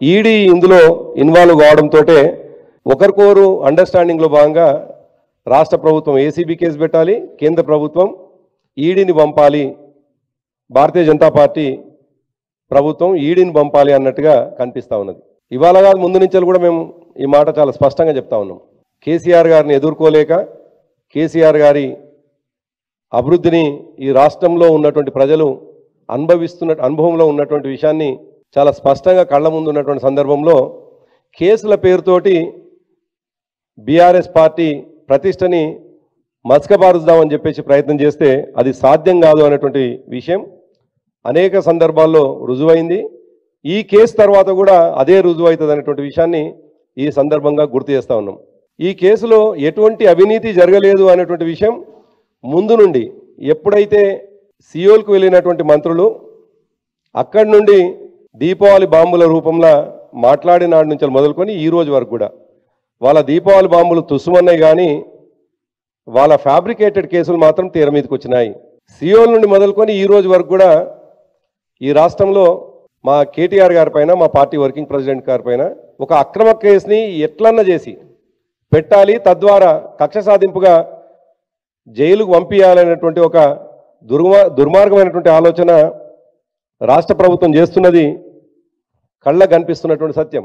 ED ఇందులో involve కావడంతో ఒకరికొరు అండర్స్టాండింగ్లో భాగంగా రాష్ట్ర ప్రభుత్వం ఏసీబీ కేసు పెట్టాలి, కేంద్ర ప్రభుత్వం ఈడీని పంపాలి, భారతీయ జనతా పార్టీ ప్రభుత్వం ఈడీని పంపాలి అన్నట్టుగా కనిపిస్తూ ఉన్నది. ఇవాళ కాదు ముందు నుంచి కూడా మేము ఈ మాట చాలా స్పష్టంగా చెప్తా ఉన్నాం. కేసీఆర్ గారిని ఎదుర్కోలేక కేసీఆర్ గారి అభివృద్ధిని ఈ రాష్ట్రంలో ఉన్నటువంటి ప్రజలు అనుభవంలో ఉన్నటువంటి విషయాన్ని చాలా స్పష్టంగా కళ్ళ ముందు ఉన్నటువంటి సందర్భంలో కేసుల పేరుతోటి బీఆర్ఎస్ పార్టీ ప్రతిష్టని మస్కబారుద్దామని చెప్పేసి ప్రయత్నం చేస్తే అది సాధ్యం కాదు అనేటువంటి విషయం అనేక సందర్భాల్లో రుజువైంది. ఈ కేసు తర్వాత కూడా అదే రుజువు అవుతుంది అనేటువంటి విషయాన్ని ఈ సందర్భంగా గుర్తు చేస్తూ ఉన్నాం. ఈ కేసులో ఎటువంటి అవినీతి జరగలేదు అనేటువంటి విషయం ముందు నుండి ఎప్పుడైతే సియోల్కు వెళ్ళినటువంటి మంత్రులు అక్కడి నుండి దీపావళి బాంబుల రూపంలో మాట్లాడిన నాటి నుంచి మొదలుకొని ఈ రోజు వరకు కూడా వాళ్ళ దీపావళి బాంబులు తుస్సుమన్నాయి, కానీ వాళ్ళ ఫ్యాబ్రికేటెడ్ కేసులు మాత్రం తీర మీదకి వచ్చినాయి. సియోల్ నుండి మొదలుకొని ఈ రోజు వరకు కూడా ఈ రాష్ట్రంలో మా కేటీఆర్ గారి పైన, మా పార్టీ వర్కింగ్ ప్రెసిడెంట్ గారి పైన ఒక అక్రమ కేసుని ఎట్లన్నా చేసి పెట్టాలి, తద్వారా కక్ష సాధింపుగా జైలుకు పంపించాలనేటువంటి ఒక దుర్మార్గమైనటువంటి ఆలోచన రాష్ట్ర ప్రభుత్వం చేస్తున్నది కళ్ళకు కనిపిస్తున్నటువంటి సత్యం.